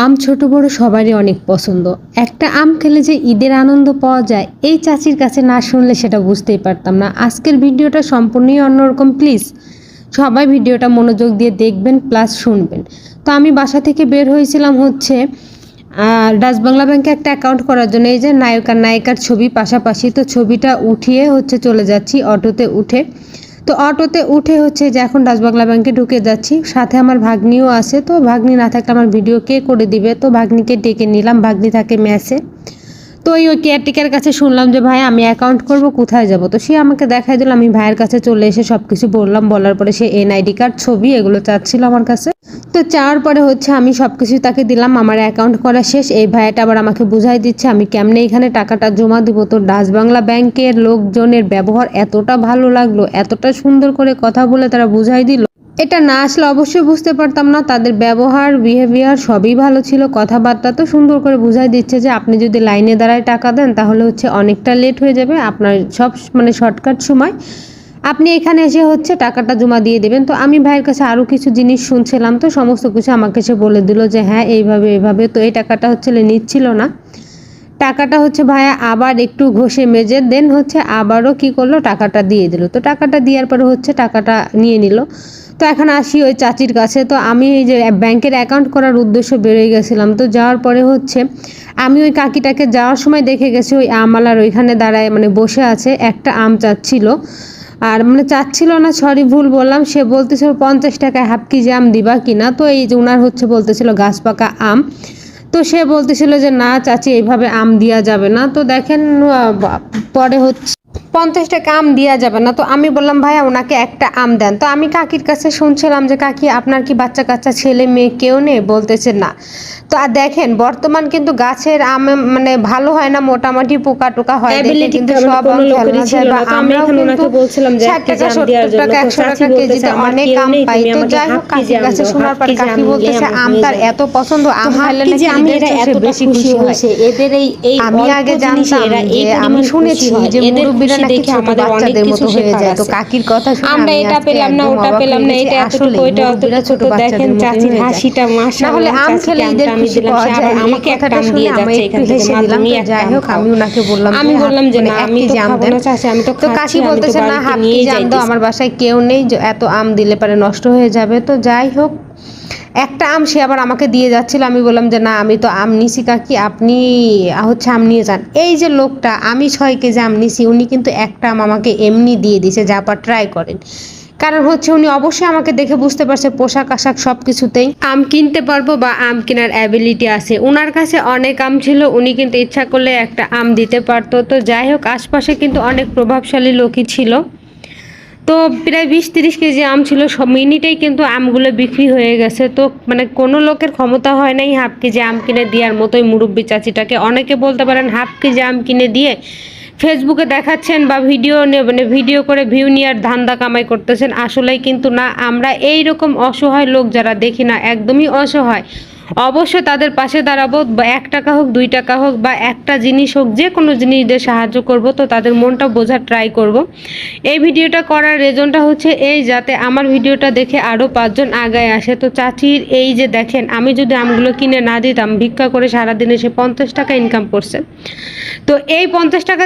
আম ছোট বড় সবারই অনেক পছন্দ। একটা আম খেলে যে ঈদের আনন্দ পাওয়া যায়, এই চাচির কাছে না শুনলে সেটা বুঝতেই পারতাম না। আজকের ভিডিওটা সম্পূর্ণই অন্যরকম। প্লিজ সবাই ভিডিওটা মনোযোগ দিয়ে দেখবেন প্লাস শুনবেন। তো আমি বাসা থেকে বের হয়েছিলাম হচ্ছে ডাচ বাংলা ব্যাংকে একটা অ্যাকাউন্ট করার জন্য। এই যে নায়ক আর নায়িকার ছবি পাশাপাশি, তো ছবিটা উঠিয়ে হচ্ছে চলে যাচ্ছি অটোতে উঠে। তো অটোতে উঠে হচ্ছে যে এখন ডাচ বাংলা ব্যাংকে ঢুকে যাচ্ছি। সাথে আমার ভাগ্নিও আছে, তো ভাগ্নি না থাকলে আমার ভিডিও কে করে দিবে, তো ভাগ্নিকে ডেকে নিলাম। ভাগ্নি থাকে মেসে। তো ওই কেয়ারটেকার কাছে শুনলাম যে ভাই আমি অ্যাকাউন্ট করব, কোথায় যাব। তো সে আমাকে দেখাই দিল। আমি ভাইয়ের কাছে চলে এসে সব কিছু বললাম। বলার পরে সে এনআইডি কার্ড ছবি এগুলো চাচ্ছিল আমার কাছে। তো চাওয়ার পরে হচ্ছে আমি সব কিছু তাকে দিলাম। আমার অ্যাকাউন্ট করা শেষ। এই ভাইয়াটা আবার আমাকে বুঝাই দিচ্ছে আমি কেমনে এখানে টাকাটা জমা দিব। তো ডাচ বাংলা ব্যাংকের লোকজনের ব্যবহার এতটা ভালো লাগলো, এতটা সুন্দর করে কথা বলে তারা বুঝাই দিল। এটা না আসলে অবশ্যই বুঝতে পারতাম না। তাদের ব্যবহার বিহেভিয়ার সবই ভালো ছিল, কথাবার্তা তো সুন্দর করে বুঝাই দিচ্ছে যে আপনি যদি লাইনে দাঁড়ায় টাকা দেন তাহলে হচ্ছে অনেকটা লেট হয়ে যাবে, আপনার সব শর্টকাট সময় আপনি এখানে এসে হচ্ছে টাকাটা জমা দিয়ে দেবেন। তো আমি ভাইয়ের কাছে আরও কিছু জিনিস শুনছিলাম, তো সমস্ত কিছু আমাকে সে বলে দিল যে হ্যাঁ এইভাবে এইভাবে। তো এই টাকাটা হচ্ছে নিচ্ছিল না, টাকাটা হচ্ছে ভাইয়া আবার একটু ঘষে মেজে দেন হচ্ছে আবারও কি করলো, টাকাটা দিয়ে দিল। তো টাকাটা দেওয়ার পরে হচ্ছে টাকাটা নিয়ে নিল। তো এখন আসি ওই চাচির কাছে। তো আমি এই যে ব্যাংকের অ্যাকাউন্ট করার উদ্দেশ্য বেরোয় গেছিলাম। তো যাওয়ার পরে হচ্ছে আমি ওই কাকিটাকে যাওয়ার সময় দেখে গেছি ওই আমওয়ালার ওইখানে দাঁড়ায় বসে আছে, একটা আম চাচ্ছিল। আর চাচ্ছিল না, সরি ভুল বললাম, সে বলতেছিল 50 টাকায় হাফ কেজি আম দিবা কিনা। তো এই যে ওনার হচ্ছে বলতেছিল গাছ পাকা আম। তো সে বলতেছিল যে না চাচি এইভাবে আম দেওয়া যাবে না। তো দেখেন পরে হচ্ছে 50 টাকা আম দেওয়া যাবে না। তো আমি বললাম ভাইয়া ওনাকে একটা আম দেন। তো আমি কাকির কাছে শুনছিলাম যে কাকি আপনার কি বাচ্চা কাচ্চা ছেলে মেয়ে কেউ নেই, বলতেছে না। তো আর দেখেন বর্তমান কিন্তু গাছের আম ভালো হয় না, মোটামুটি পোকা টোকা হয় দেখে কিন্তু সব আম ফেলা যায়। বা আমরাও কিন্তু 60 টাকা 70 টাকা 100 টাকা কেজিতে অনেক আম পাই। তো যাই হোক কাকির কাছে শোনার পর কাকি বলতেছে আম তার এত পছন্দ, আম খাইলে নাকি আমি এত বেশি খুশি হয়েছে। এদের এই আমি আগে জানতাম যে আমি শুনেছি যে মুরব্বিরা নাকি ছোট বাচ্চাদের মতো হয়ে যায়। তো কাকির কথা শুনে আমরা এটা পেলাম না ওটা পেলাম না, এটা এতটুকু ওইটা অতটুকু। দেখেন চাচির হাসিটা মাশাআল্লাহ। আম খেলে ঈদের খুশি পাওয়া যায়। আমাকে একটা আম দিয়ে যাচ্ছে এখান থেকে, মা তুমি একটা আম খাও। আমি ওনাকে বললাম, আমি বললাম যে না আমি তো খাবো না চাচি, আমি তো খাচ্ছি, কাকি বলতেছে না হাফ কেজি আম দাও, আমার বাসায় কেউ নেই, এত আম দিলে পারে নষ্ট হয়ে যাবে। তো যাই হোক একটা আম সে আবার আমাকে দিয়ে যাচ্ছিল। আমি বললাম যে না আমি তো আম নিছি কাকি, আপনি হচ্ছে আম নিয়ে যান। এই যে লোকটা আমি 6 কেজি আম নিছি, উনি কিন্তু একটা আম আমাকে এমনি দিয়ে দিছে, যা পা ট্রাই করেন। কারণ হচ্ছে উনি অবশ্যই আমাকে দেখে বুঝতে পারছে পোশাক আশাক সব কিছুতেই আম কিনতে পারবো বা আম কেনার অ্যাবিলিটি আছে। ওনার কাছে অনেক আম ছিল, উনি কিন্তু ইচ্ছা করলে একটা আম দিতে পারতো। তো যাই হোক আশপাশে কিন্তু অনেক প্রভাবশালী লোকই ছিল। তো প্রায় 20-30 কেজি আম ছিল, সব মিনিটেই কিন্তু আমগুলো বিক্রি হয়ে গেছে। তো কোনো লোকের ক্ষমতা হয় নাই হাফ কেজি আম কিনে দেওয়ার মতোই মুরব্বি চাচিটাকে। অনেকে বলতে পারেন হাফ কেজি আম কিনে দিয়ে ফেসবুকে দেখাচ্ছেন বা ভিডিও করে ভিউ নেওয়ার ধান্দা কামাই করতেছেন। আসলেই কিন্তু না, আমরা এই রকম অসহায় লোক যারা দেখি না একদমই অসহায়, অবশ্যই তাদের পাশে দাঁড়াবো। 1 টাকা হোক 2 টাকা হোক বা একটা জিনিস হোক, যে কোনো জিনিস দিয়ে সাহায্য করব। তো তাদের মনটা বোঝার ট্রাই করব। এই ভিডিওটা করার রিজনটা হচ্ছে এই, যাতে আমার ভিডিওটা দেখে আরও 5 জন আগায় আসে। তো চাচির এই যে দেখেন, আমি যদি আমগুলো কিনে না দিতাম, ভিক্ষা করে সারাদিনে সে 50 টাকা ইনকাম করছে। তো এই 50 টাকা